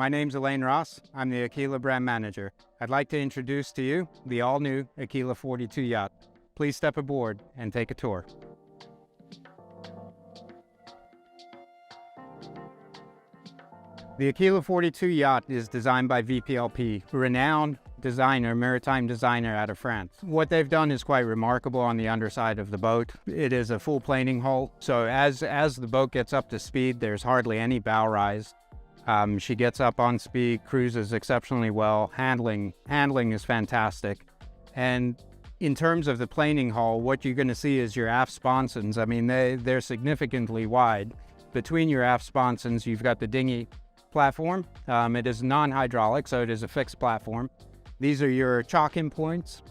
My name's Elaine Ross. I'm the Aquila brand manager. I'd like to introduce to you the all-new Aquila 42 yacht. Please step aboard and take a tour. The Aquila 42 yacht is designed by VPLP, a renowned designer, maritime designer out of France. What they've done is quite remarkable on the underside of the boat. It is a full planing hull, so as the boat gets up to speed, there's hardly any bow rise. She gets up on speed, cruises exceptionally well, handling is fantastic. And in terms of the planing hull, what you're going to see is your aft sponsons. I mean, they're significantly wide. Between your aft sponsons, you've got the dinghy platform. It is non-hydraulic, so it is a fixed platform. These are your chock-in points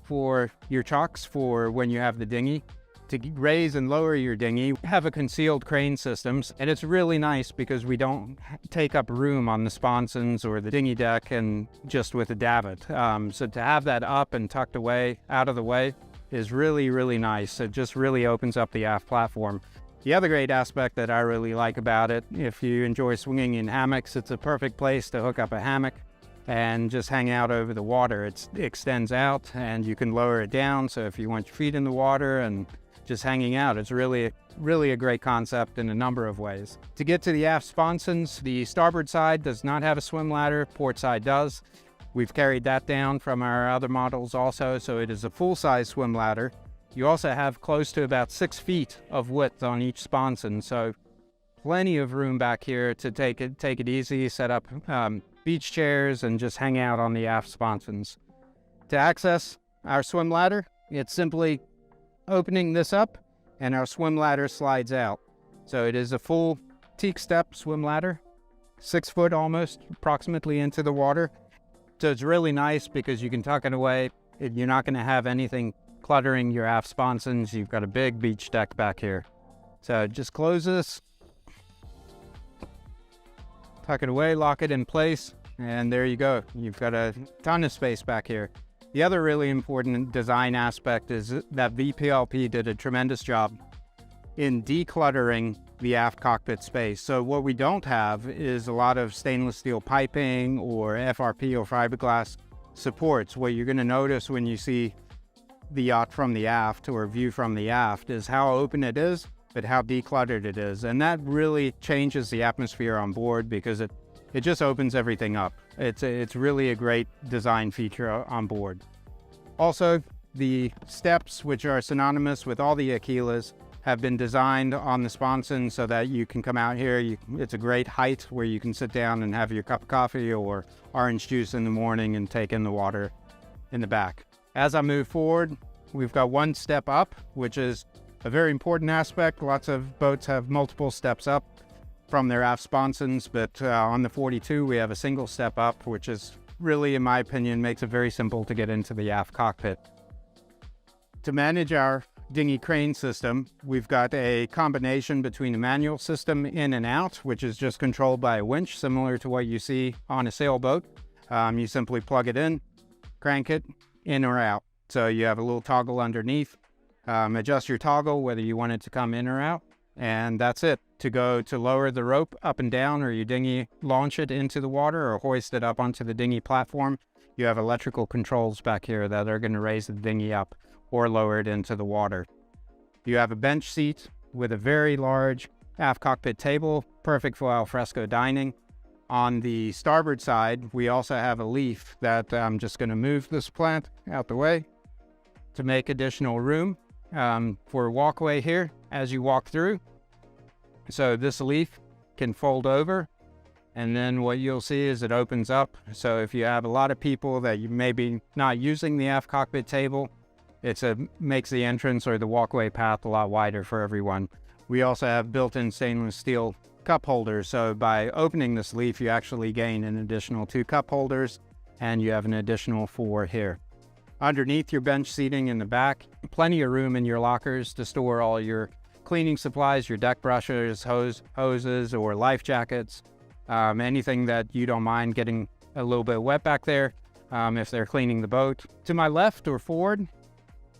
for your chocks for when you have the dinghy. To raise and lower your dinghy, we have a concealed crane systems, and it's really nice because we don't take up room on the sponsons or the dinghy deck and just with a davit. So to have that up and tucked away, out of the way, is really, really nice. It just really opens up the aft platform. The other great aspect that I really like about it, if you enjoy swinging in hammocks, it's a perfect place to hook up a hammock and just hang out over the water. It extends out and you can lower it down, so if you want your feet in the water and just hanging out, it's really a great concept in a number of ways. To get to the aft sponsons, the starboard side does not have a swim ladder, port side does. We've carried that down from our other models also, so it is a full-size swim ladder. You also have close to about 6 feet of width on each sponson, so plenty of room back here to take it easy, set up beach chairs and just hang out on the aft sponsons. To access our swim ladder, it's simply opening this up and our swim ladder slides out. So it is a full teak step swim ladder, 6 foot almost, approximately into the water. So it's really nice because you can tuck it away. You're not going to have anything cluttering your aft sponsons. You've got a big beach deck back here. So just close this, tuck it away, lock it in place, and there you go. You've got a ton of space back here. The other really important design aspect is that VPLP did a tremendous job in decluttering the aft cockpit space. So what we don't have is a lot of stainless steel piping or FRP or fiberglass supports. What you're going to notice when you see the yacht from the aft or view from the aft is how open it is, but how decluttered it is. And that really changes the atmosphere on board because it just opens everything up. It's really a great design feature on board. Also, the steps, which are synonymous with all the Aquilas, have been designed on the sponson so that you can come out here. It's a great height where you can sit down and have your cup of coffee or orange juice in the morning and take in the water in the back. As I move forward, we've got one step up, which is a very important aspect. Lots of boats have multiple steps up from their aft sponsons, but on the 42, we have a single step up, which is really, in my opinion, makes it very simple to get into the aft cockpit. To manage our dinghy crane system, we've got a combination between a manual system in and out, which is just controlled by a winch, similar to what you see on a sailboat. You simply plug it in, crank it, in or out. So you have a little toggle underneath. Adjust your toggle whether you want it to come in or out, and that's it. To lower the rope up and down, or your dinghy, launch it into the water or hoist it up onto the dinghy platform, you have electrical controls back here that are going to raise the dinghy up or lower it into the water. You have a bench seat with a very large aft cockpit table, perfect for al fresco dining. On the starboard side, we also have a leaf that I'm just going to move this plant out the way to make additional room for a walkway here as you walk through. So this leaf can fold over, and then what you'll see is it opens up. So if you have a lot of people that you may be not using the aft cockpit table, it makes the entrance or the walkway path a lot wider for everyone. We also have built-in stainless steel cup holders, so by opening this leaf you actually gain an additional 2 cup holders, and you have an additional 4 here. Underneath your bench seating in the back, plenty of room in your lockers to store all your cleaning supplies, your deck brushes, hoses, or life jackets, anything that you don't mind getting a little bit wet back there if they're cleaning the boat. To my left or forward,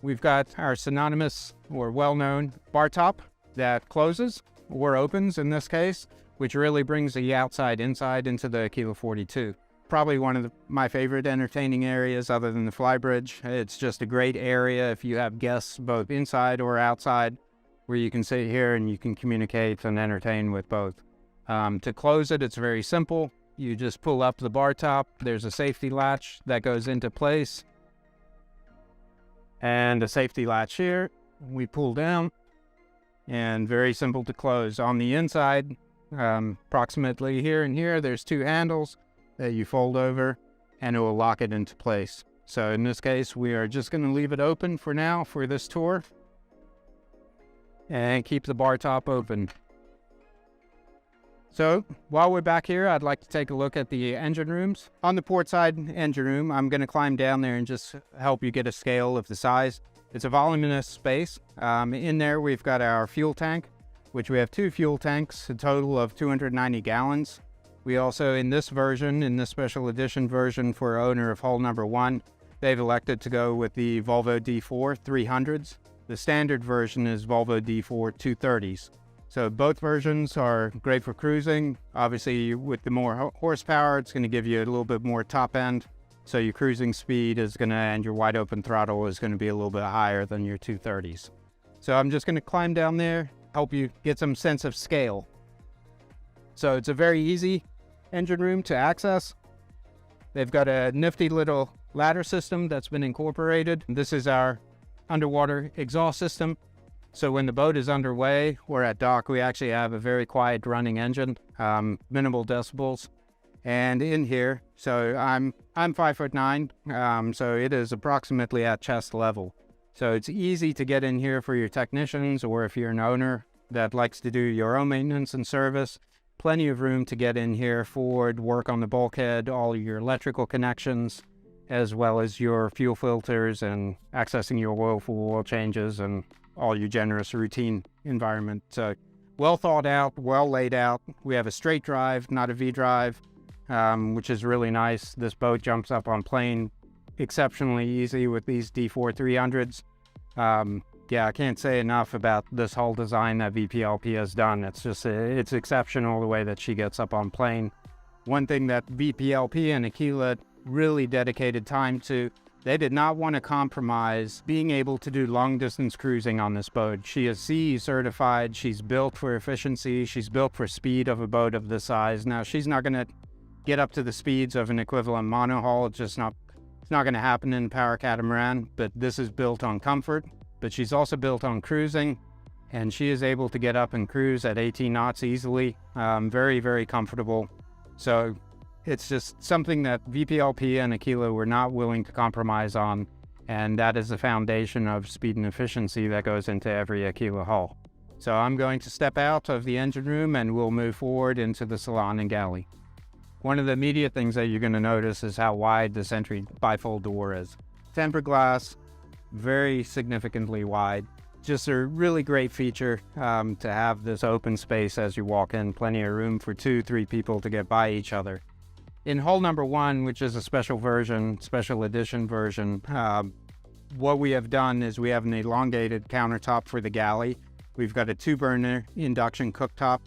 we've got our synonymous or well-known bar top that closes or opens in this case which really brings the outside inside into the Aquila 42. Probably one of my favorite entertaining areas other than the flybridge. It's just a great area if you have guests both inside or outside, where you can sit here and you can communicate and entertain with both. To close it, it's very simple. You just pull up the bar top. There's a safety latch that goes into place. And a safety latch here. We pull down. And very simple to close. On the inside, approximately here and here, there's two handles that you fold over and it will lock it into place. So in this case, we are just going to leave it open for now for this tour and keep the bar top open. So while we're back here, I'd like to take a look at the engine rooms. On the port side engine room, I'm going to climb down there and just help you get a scale of the size. It's a voluminous space. In there, we've got our fuel tank, which we have two fuel tanks, a total of 290 gallons. We also, in this version, in this special edition version for owner of hull number 1, they've elected to go with the Volvo D4 300s. The standard version is Volvo D4 230s. So both versions are great for cruising. Obviously, with the more horsepower, it's going to give you a little bit more top end. So your cruising speed is going to, and your wide open throttle is going to be a little bit higher than your 230s. So I'm just going to climb down there, help you get some sense of scale. So it's a very easy engine room to access. They've got a nifty little ladder system that's been incorporated. This is our underwater exhaust system. So when the boat is underway or at dock, we actually have a very quiet running engine, minimal decibels. And in here, so I'm 5'9", so it is approximately at chest level. So it's easy to get in here for your technicians, or if you're an owner that likes to do your own maintenance and service. Plenty of room to get in here for work on the bulkhead, all your electrical connections, as well as your fuel filters and accessing your oil for oil changes and all your generous routine environment. So well thought out, well laid out. We have a straight drive, not a V drive, which is really nice. This boat jumps up on plane exceptionally easy with these D4 300s. Yeah, I can't say enough about this hull design that VPLP has done. It's just, it's exceptional the way that she gets up on plane. One thing that VPLP and Aquila really dedicated time to, they did not want to compromise being able to do long distance cruising on this boat. She is CE certified. She's built for efficiency. She's built for speed of a boat of this size. Now, she's not going to get up to the speeds of an equivalent monohull. It's not going to happen in power catamaran, but this is built on comfort. But she's also built on cruising, and she is able to get up and cruise at 18 knots easily. Very, very comfortable. So it's just something that VPLP and Aquila were not willing to compromise on, and that is the foundation of speed and efficiency that goes into every Aquila hull. So I'm going to step out of the engine room and we'll move forward into the salon and galley. One of the immediate things that you're going to notice is how wide this entry bifold door is. Tempered glass, very significantly wide. Just a really great feature to have this open space as you walk in. Plenty of room for 2-3 people to get by each other. In hull number 1, which is a special version, special edition version, what we have done is we have an elongated countertop for the galley. We've got a 2-burner induction cooktop.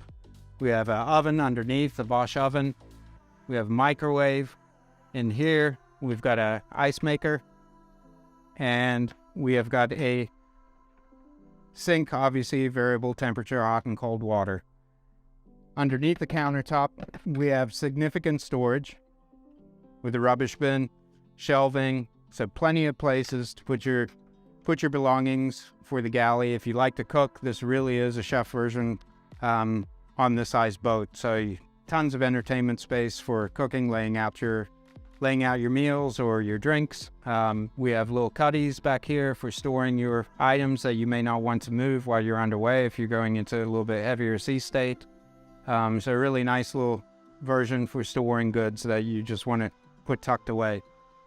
We have an oven underneath, the Bosch oven. We have microwave. In here, we've got an ice maker. And we have got a sink, obviously variable temperature, hot and cold water. Underneath the countertop, we have significant storage with a rubbish bin, shelving, so plenty of places to put your belongings for the galley. If you like to cook, this really is a chef version on this size boat. So tons of entertainment space for cooking, laying out your meals or your drinks. We have little cuddies back here for storing your items that you may not want to move while you're underway if you're going into a little bit heavier sea state. So a really nice little version for storing goods that you just want to put tucked away.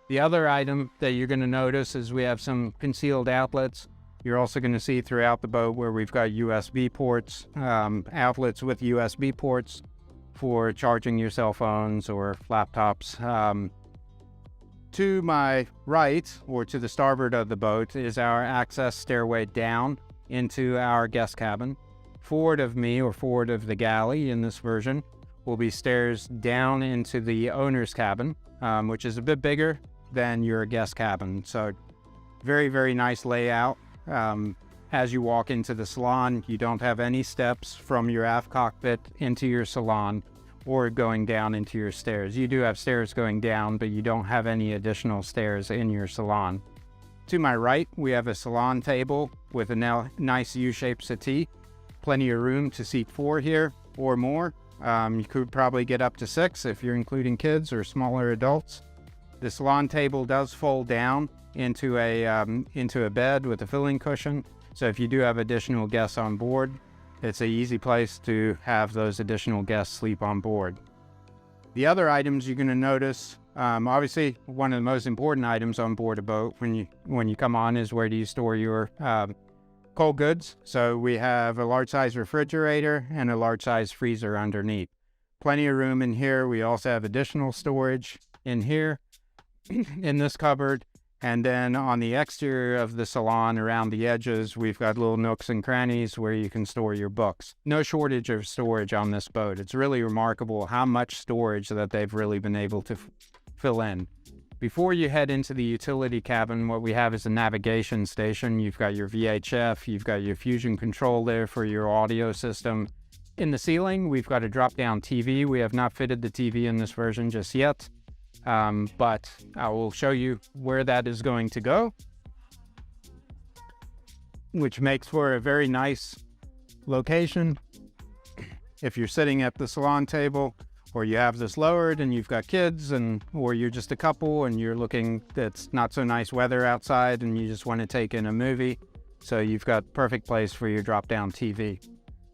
The other item that you're going to notice is we have some concealed outlets. You're also going to see throughout the boat where we've got USB ports, outlets with USB ports for charging your cell phones or laptops. To my right, or to the starboard of the boat, is our access stairway down into our guest cabin. Forward of me, or forward of the galley in this version, will be stairs down into the owner's cabin, which is a bit bigger than your guest cabin. So very, very nice layout. As you walk into the salon, you don't have any steps from your aft cockpit into your salon or going down into your stairs. You do have stairs going down, but you don't have any additional stairs in your salon. To my right, we have a salon table with a nice U-shaped settee. Plenty of room to seat 4 here or more. You could probably get up to 6 if you're including kids or smaller adults. The salon table does fold down into a bed with a filling cushion. So if you do have additional guests on board, it's an easy place to have those additional guests sleep on board. The other items you're going to notice, obviously one of the most important items on board a boat when you come on is where do you store your cold goods. So we have a large size refrigerator and a large size freezer underneath. Plenty of room in here. We also have additional storage in here in this cupboard. And then on the exterior of the salon, around the edges, we've got little nooks and crannies where you can store your books. No shortage of storage on this boat. It's really remarkable how much storage that they've really been able to fill in. Before you head into the utility cabin, what we have is a navigation station. You've got your VHF, you've got your fusion control there for your audio system. In the ceiling, we've got a drop-down TV. We have not fitted the TV in this version just yet. But I will show you where that is going to go, which makes for a very nice location. If you're sitting at the salon table, or you have this lowered and you've got kids, or you're just a couple and you're looking, it's not so nice weather outside and you just want to take in a movie, so you've got perfect place for your drop-down TV.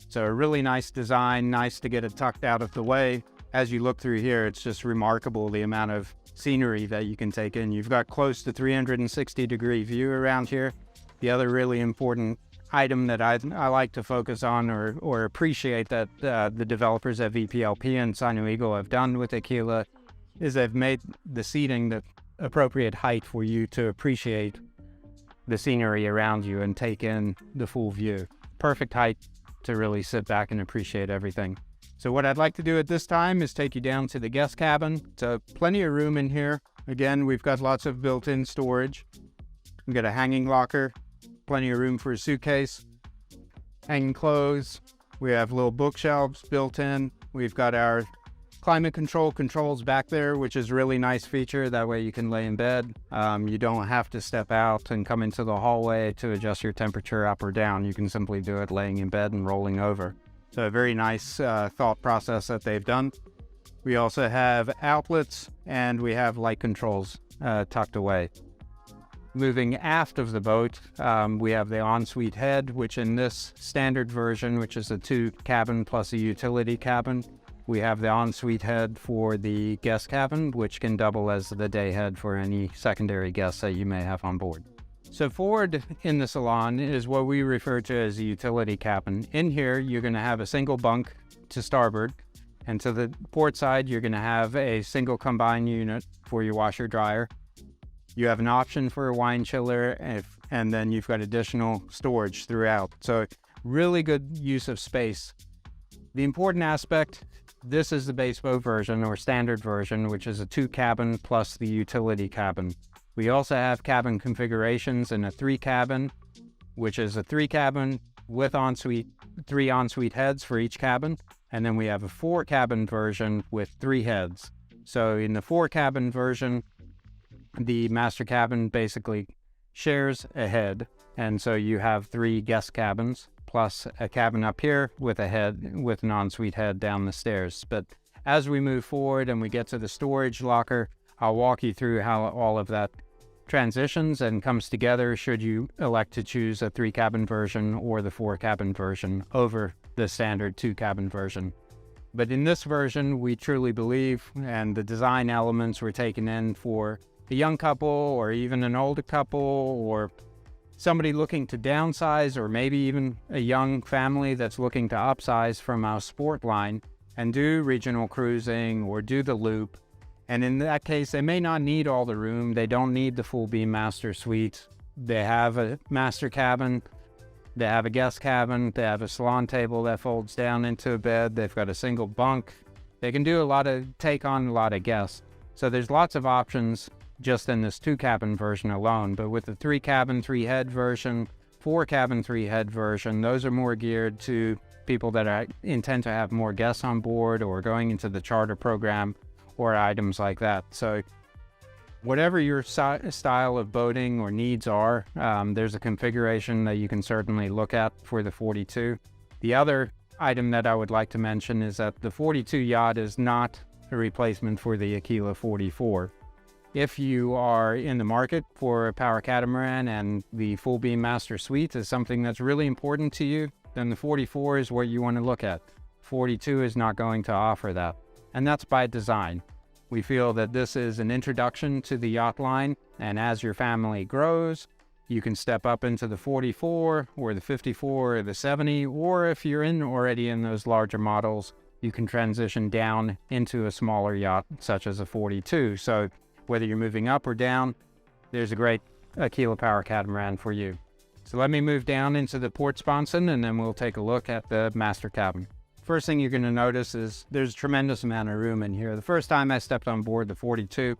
So a really nice design, nice to get it tucked out of the way. As you look through here, it's just remarkable the amount of scenery that you can take in. You've got close to 360-degree view around here. The other really important item that I like to focus on or appreciate that the developers at VPLP and Sino Eagle have done with Aquila is they've made the seating the appropriate height for you to appreciate the scenery around you and take in the full view. Perfect height to really sit back and appreciate everything. So what I'd like to do at this time is take you down to the guest cabin. So plenty of room in here. Again, we've got lots of built-in storage. We've got a hanging locker, plenty of room for a suitcase, hanging clothes. We have little bookshelves built in. We've got our climate controls back there, which is a really nice feature. That way you can lay in bed. You don't have to step out and come into the hallway to adjust your temperature up or down. You can simply do it laying in bed and rolling over. So a very nice thought process that they've done. We also have outlets and we have light controls tucked away. Moving aft of the boat, we have the ensuite head, which in this standard version, which is a 2-cabin plus a utility cabin, we have the ensuite head for the guest cabin, which can double as the day head for any secondary guests that you may have on board. So forward in the salon is what we refer to as a utility cabin. In here, you're going to have a single bunk to starboard, and to the port side, you're going to have a single combined unit for your washer dryer. You have an option for a wine chiller, and then you've got additional storage throughout. So really good use of space. The important aspect, this is the base boat version or standard version, which is a 2-cabin plus the utility cabin. We also have cabin configurations in a 3-cabin, which is a 3-cabin with three ensuite heads for each cabin. And then we have a 4-cabin version with 3 heads. So in the 4-cabin version, the master cabin basically shares a head. And so you have 3 guest cabins plus a cabin up here with a head, with an ensuite head down the stairs. But as we move forward and we get to the storage locker, I'll walk you through how all of that transitions and comes together should you elect to choose a 3-cabin version or the 4-cabin version over the standard 2-cabin version. But in this version, we truly believe, and the design elements were taken in for a young couple or even an older couple or somebody looking to downsize, or maybe even a young family that's looking to upsize from our sport line and do regional cruising or do the loop. And in that case, they may not need all the room. They don't need the full beam master suite. They have a master cabin They have a guest cabin. They have a salon table that folds down into a bed. They've got a single bunk. They can take on a lot of guests. So there's lots of options just in this 2-cabin version alone. But with the 3-cabin, 3-head version, 4-cabin, 3-head version, those are more geared to people that intend to have more guests on board or going into the charter program or items like that. So whatever your style of boating or needs are, there's a configuration that you can certainly look at for the 42. The other item that I would like to mention is that the 42 yacht is not a replacement for the Aquila 44. If you are in the market for a power catamaran and the full beam master suite is something that's really important to you, then the 44 is what you want to look at. 42 is not going to offer that, and that's by design. We feel that this is an introduction to the yacht line, and as your family grows, you can step up into the 44 or the 54 or the 70, or if you're already in those larger models, you can transition down into a smaller yacht such as a 42. So whether you're moving up or down, there's a great Aquila power catamaran for you. So let me move down into the port sponson, and then we'll take a look at the master cabin. First thing you're going to notice is there's a tremendous amount of room in here. The first time I stepped on board the 42,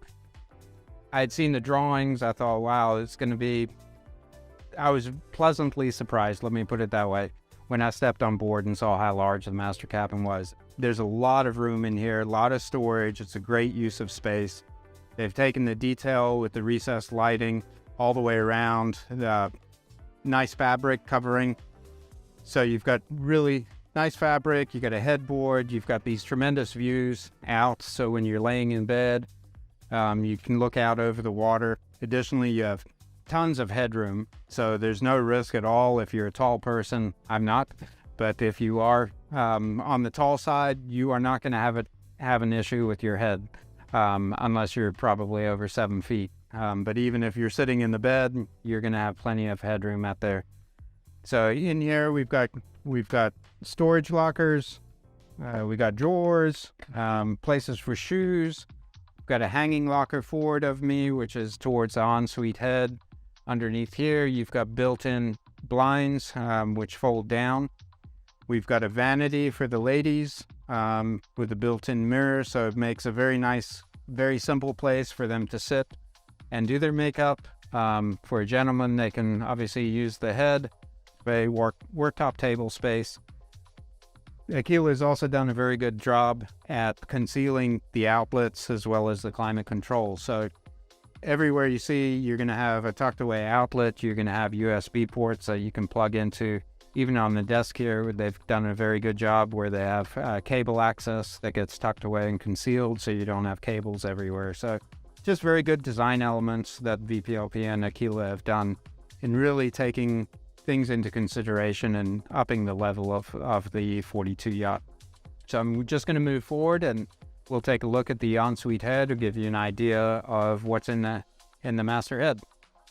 I had seen the drawings. I thought, wow, it's going to be... I was pleasantly surprised, let me put it that way, when I stepped on board and saw how large the master cabin was. There's a lot of room in here, a lot of storage. It's a great use of space. They've taken the detail with the recessed lighting all the way around, the nice fabric covering. So you've got really nice fabric, you got a headboard, you've got these tremendous views out. So when you're laying in bed, you can look out over the water. Additionally, you have tons of headroom, so there's no risk at all if you're a tall person. I'm not, but if you are on the tall side, you are not going to have an issue with your head, unless you're probably over 7 feet. But even if you're sitting in the bed, you're going to have plenty of headroom out there. So in here, we've got storage lockers, we got drawers, places for shoes. We've got a hanging locker forward of me, which is towards the ensuite head. Underneath here, you've got built-in blinds, which fold down. We've got a vanity for the ladies with a built-in mirror, so it makes a very nice, very simple place for them to sit and do their makeup. For a gentleman, they can obviously use the head, a worktop table space. Aquila has also done a very good job at concealing the outlets as well as the climate control. So everywhere you see, you're going to have a tucked away outlet. You're going to have USB ports that you can plug into. Even on the desk here, they've done a very good job where they have cable access that gets tucked away and concealed, so you don't have cables everywhere. So just very good design elements that VPLP and Aquila have done in really taking things into consideration and upping the level of the 42 yacht. So I'm just going to move forward and we'll take a look at the ensuite head to give you an idea of what's in the master head.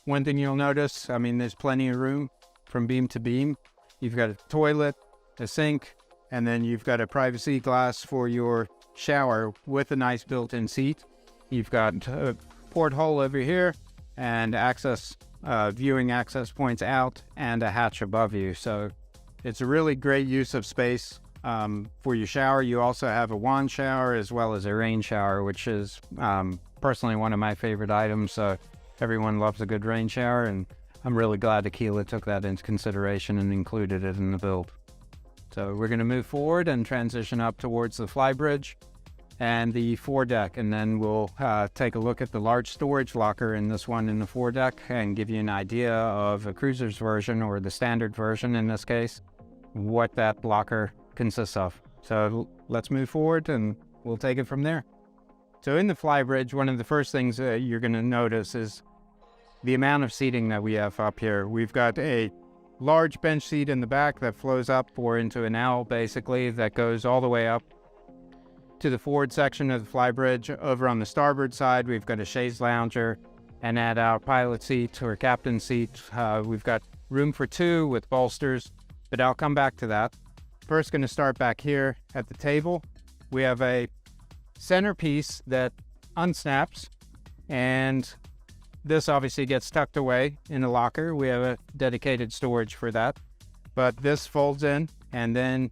One thing you'll notice, I mean, there's plenty of room from beam to beam. You've got a toilet, a sink, and then you've got a privacy glass for your shower with a nice built-in seat. You've got a porthole over here and viewing access points out and a hatch above you. So it's a really great use of space. For your shower, you also have a wand shower as well as a rain shower, which is personally one of my favorite items. So everyone loves a good rain shower, and I'm really glad Aquila took that into consideration and included it in the build. So we're going to move forward and transition up towards the flybridge and the foredeck, and then we'll take a look at the large storage locker in this one in the foredeck and give you an idea of a cruiser's version, or the standard version in this case, what that locker consists of. So let's move forward and we'll take it from there. So in the flybridge, one of the first things that you're going to notice is the amount of seating that we have up here. We've got a large bench seat in the back that flows up or into an L, basically, that goes all the way up to the forward section of the flybridge. Over on the starboard side, we've got a chaise lounger, and at our pilot seat or captain seat, we've got room for 2 with bolsters, but I'll come back to that. First, going to start back here at the table. We have a centerpiece that unsnaps, and this obviously gets tucked away in a locker. We have a dedicated storage for that. but this folds in, and then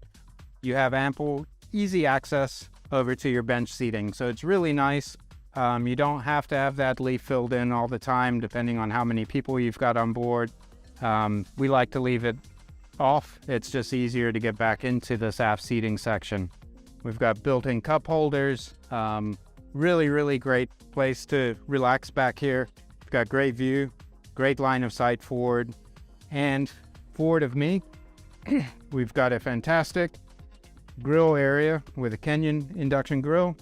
you have ample, easy access over to your bench seating. So it's really nice. You don't have to have that leaf filled in all the time, depending on how many people you've got on board. We like to leave it off. It's just easier to get back into this aft seating section. We've got built-in cup holders. Really, really great place to relax back here. We've got great view, great line of sight forward. And forward of me, we've got a fantastic grill area with a Kenyan induction grill.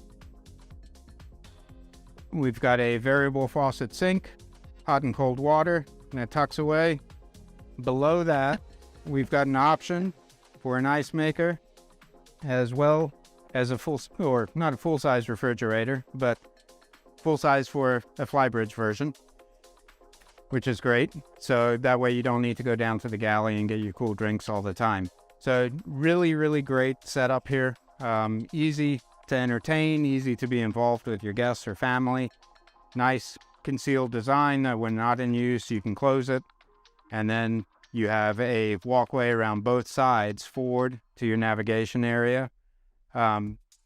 We've got a variable faucet sink, hot and cold water, and it tucks away. Below that, we've got an option for an ice maker, as well as a not a full-size refrigerator, but full-size for a flybridge version, which is great. So that way you don't need to go down to the galley and get your cool drinks all the time. So really, really great setup here. Easy to entertain, easy to be involved with your guests or family. Nice concealed design that when not in use, you can close it. And then you have a walkway around both sides forward to your navigation area.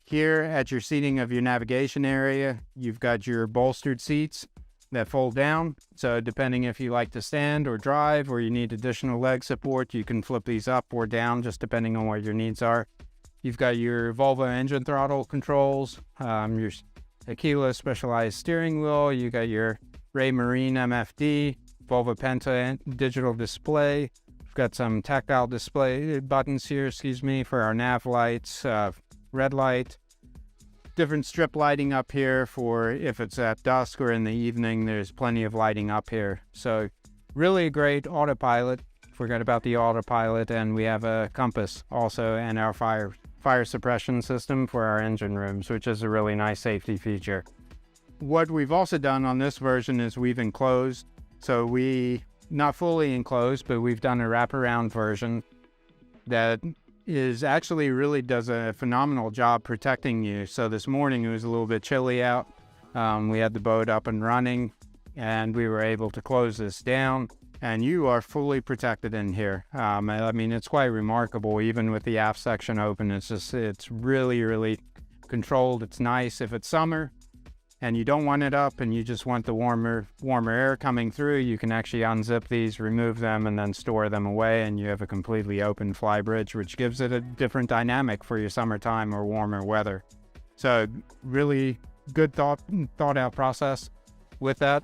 Here at your seating of your navigation area, you've got your bolstered seats that fold down. So depending if you like to stand or drive or you need additional leg support, you can flip these up or down just depending on what your needs are. You've got your Volvo engine throttle controls, your Aquila specialized steering wheel. You got your Ray Marine MFD, Volvo Penta digital display. We've got some tactile display buttons here, for our nav lights, red light. Different strip lighting up here for if it's at dusk or in the evening. There's plenty of lighting up here. So really a great autopilot. Forgot about the autopilot, and we have a compass also, and our fire suppression system for our engine rooms, which is a really nice safety feature. What we've also done on this version is we've enclosed. So we, not fully enclosed, but we've done a wraparound version that is actually really does a phenomenal job protecting you. So this morning it was a little bit chilly out. We had the boat up and running, and we were able to close this down, and you are fully protected in here. I mean, it's quite remarkable, even with the aft section open. It's really, really controlled. It's nice. If it's summer and you don't want it up and you just want the warmer air coming through, you can actually unzip these, remove them, and then store them away, and you have a completely open flybridge, which gives it a different dynamic for your summertime or warmer weather. So really good thought out process with that.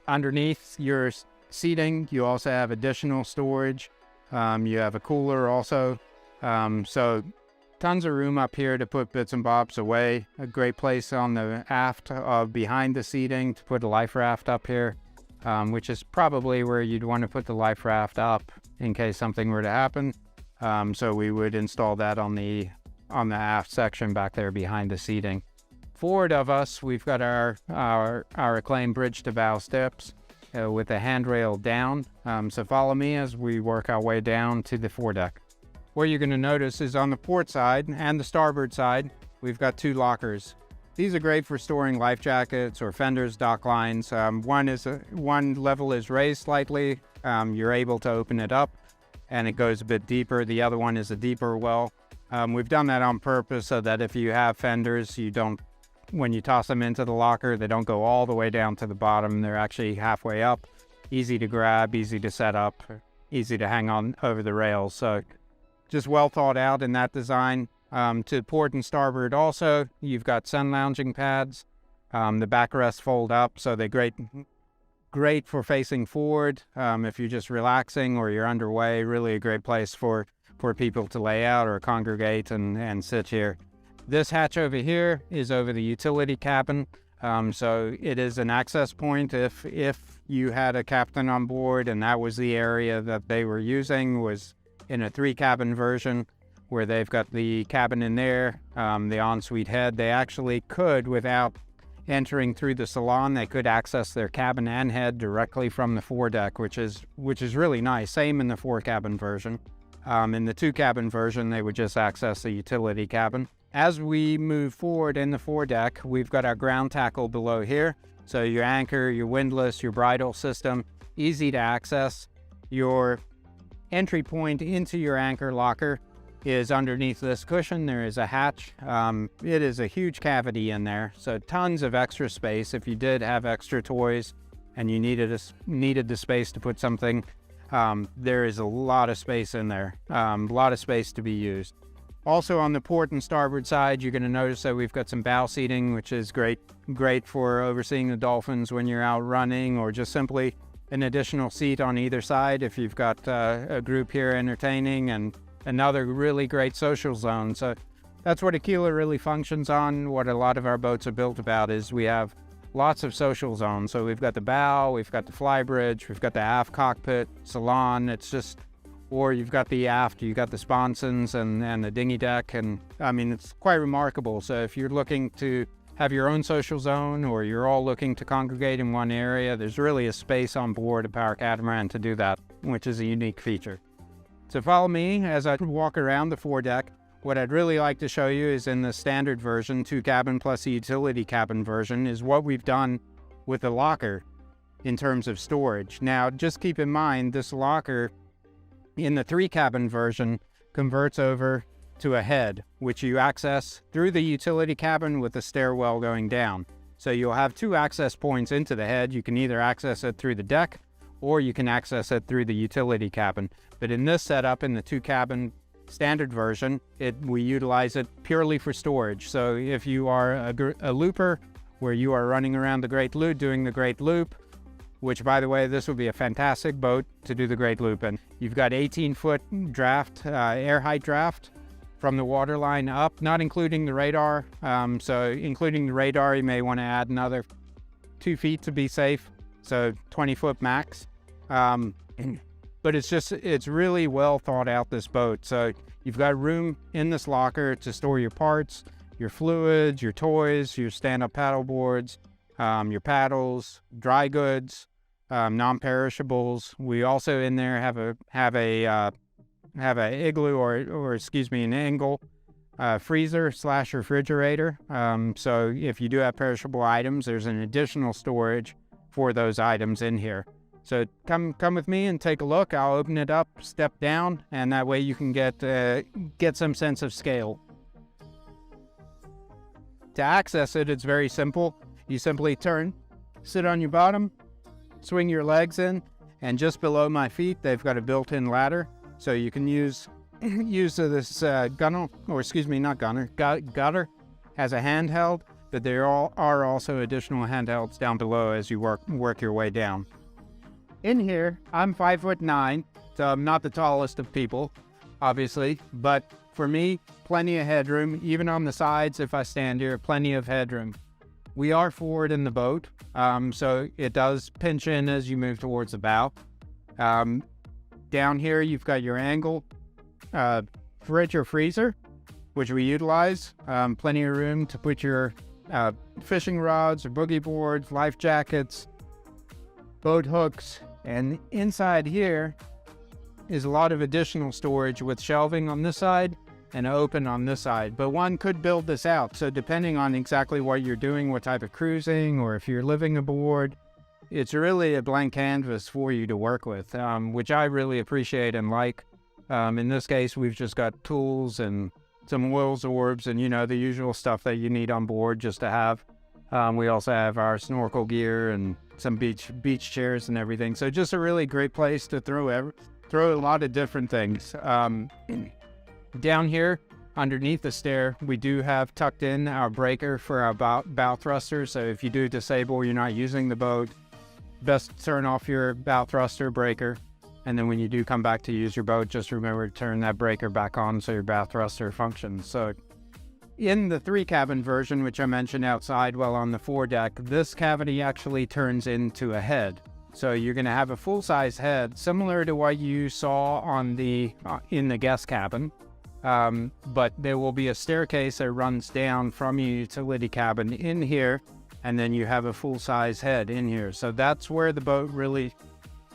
Underneath your seating, you also have additional storage. You have a cooler also. So tons of room up here to put bits and bobs away. A great place on the aft behind the seating to put a life raft up here, which is probably where you'd want to put the life raft up in case something were to happen. So we would install that on the aft section back there behind the seating. Forward of us, we've got our acclaimed bridge to bow steps with the handrail down. So follow me as we work our way down to the foredeck. What you're going to notice is on the port side and the starboard side, we've got two lockers. These are great for storing life jackets or fenders, dock lines. One level is raised slightly. You're able to open it up and it goes a bit deeper. The other one is a deeper well. We've done that on purpose so that if you have fenders, when you toss them into the locker, they don't go all the way down to the bottom. They're actually halfway up. Easy to grab, easy to set up, easy to hang on over the rails. So just well thought out in that design. To port and starboard also, you've got sun lounging pads. The backrests fold up, so they're great for facing forward. If you're just relaxing or you're underway, really a great place for people to lay out or congregate and sit here. This hatch over here is over the utility cabin. So it is an access point if you had a captain on board and that was the area that they were using, was in a 3-cabin version where they've got the cabin in there, the ensuite head. They actually could, without entering through the salon, they could access their cabin and head directly from the foredeck, which is really nice. Same in the 4-cabin version. In the 2-cabin version, they would just access the utility cabin. As we move forward in the foredeck, we've got our ground tackle below here. So your anchor, your windlass, your bridle system, easy to access. Your entry point into your anchor locker is underneath this cushion. There is a hatch. It is a huge cavity in there, so tons of extra space. If you did have extra toys and you needed the space to put something, there is a lot of space in there, a lot of space to be used. Also on the port and starboard side, you're going to notice that we've got some bow seating, which is great for overseeing the dolphins when you're out running, or just simply an additional seat on either side if you've got a group here entertaining, and another really great social zone. So that's what Aquila really functions on. What a lot of our boats are built about is we have lots of social zones. So we've got the bow, we've got the flybridge, we've got the aft cockpit, salon. It's just, or you've got the aft, you've got the sponsons and the dinghy deck. And I mean, it's quite remarkable. So if you're looking to have your own social zone, or you're all looking to congregate in one area, there's really a space on board a power catamaran to do that, which is a unique feature. So follow me as I walk around the foredeck. What I'd really like to show you is in the standard version, 2 cabin plus the utility cabin version, is what we've done with the locker in terms of storage. Now, just keep in mind, this locker in the 3 cabin version converts over to a head, which you access through the utility cabin with a stairwell going down. So you'll have 2 access points into the head. You can either access it through the deck, or you can access it through the utility cabin. But in this setup, in the 2 cabin standard version, we utilize it purely for storage. So if you are a looper, where you are running around the Great Loop, doing the Great Loop, which, by the way, this would be a fantastic boat to do the Great Loop in. You've got 18-foot draft, air height draft from the waterline up, not including the radar. So including the radar, you may want to add another 2 feet to be safe. So 20-foot max. But it's really well thought out, this boat. So you've got room in this locker to store your parts, your fluids, your toys, your stand-up paddle boards, your paddles, dry goods, non-perishables. We also in there have a igloo or excuse me, an angle freezer / refrigerator. So if you do have perishable items, there's an additional storage for those items in here. So come with me and take a look. I'll open it up, step down, and that way you can get some sense of scale. To access it, it's very simple. You simply sit on your bottom, swing your legs in, and just below my feet, they've got a built-in ladder. So you can use this gutter as a handheld, but there are also additional handhelds down below as you work your way down. In here, I'm 5'9", so I'm not the tallest of people, obviously, but for me, plenty of headroom. Even on the sides, if I stand here, plenty of headroom. We are forward in the boat, so it does pinch in as you move towards the bow. Down here, you've got your angle fridge or freezer, which we utilize. Plenty of room to put your fishing rods or boogie boards, life jackets, boat hooks, and inside here is a lot of additional storage with shelving on this side and open on this side. But one could build this out. So depending on exactly what you're doing, what type of cruising, or if you're living aboard, it's really a blank canvas for you to work with, which I really appreciate and like. In this case, we've just got tools and some Will's orbs and, the usual stuff that you need on board just to have. We also have our snorkel gear and some beach chairs and everything. So just a really great place to throw a lot of different things. Down here, underneath the stair, we do have tucked in our breaker for our bow thruster. So if you do disable, you're not using the boat, best turn off your bow thruster breaker. And then when you do come back to use your boat, just remember to turn that breaker back on so your bow thruster functions. So in the 3 cabin version, which I mentioned outside while on the foredeck, this cavity actually turns into a head. So you're going to have a full-size head, similar to what you saw on in the guest cabin. But there will be a staircase that runs down from your utility cabin in here, and then you have a full-size head in here. So that's where the boat really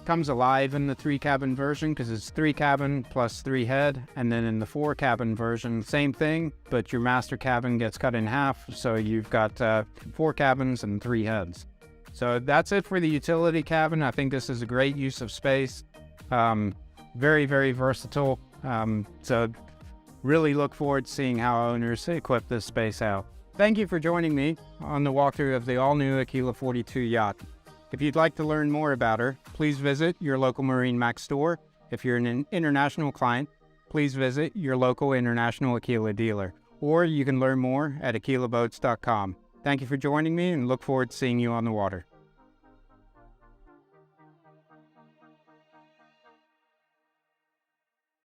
comes alive in the 3 cabin version, because it's 3 cabin plus 3 head. And then in the 4 cabin version, same thing, but your master cabin gets cut in half. So you've got 4 cabins and 3 heads. So that's it for the utility cabin. I think this is a great use of space. Very, very versatile. So really look forward to seeing how owners equip this space out. Thank you for joining me on the walkthrough of the all-new Aquila 42 yacht. If you'd like to learn more about her, please visit your local MarineMax store. If you're an international client, please visit your local international Aquila dealer, or you can learn more at aquilaboats.com. Thank you for joining me and look forward to seeing you on the water.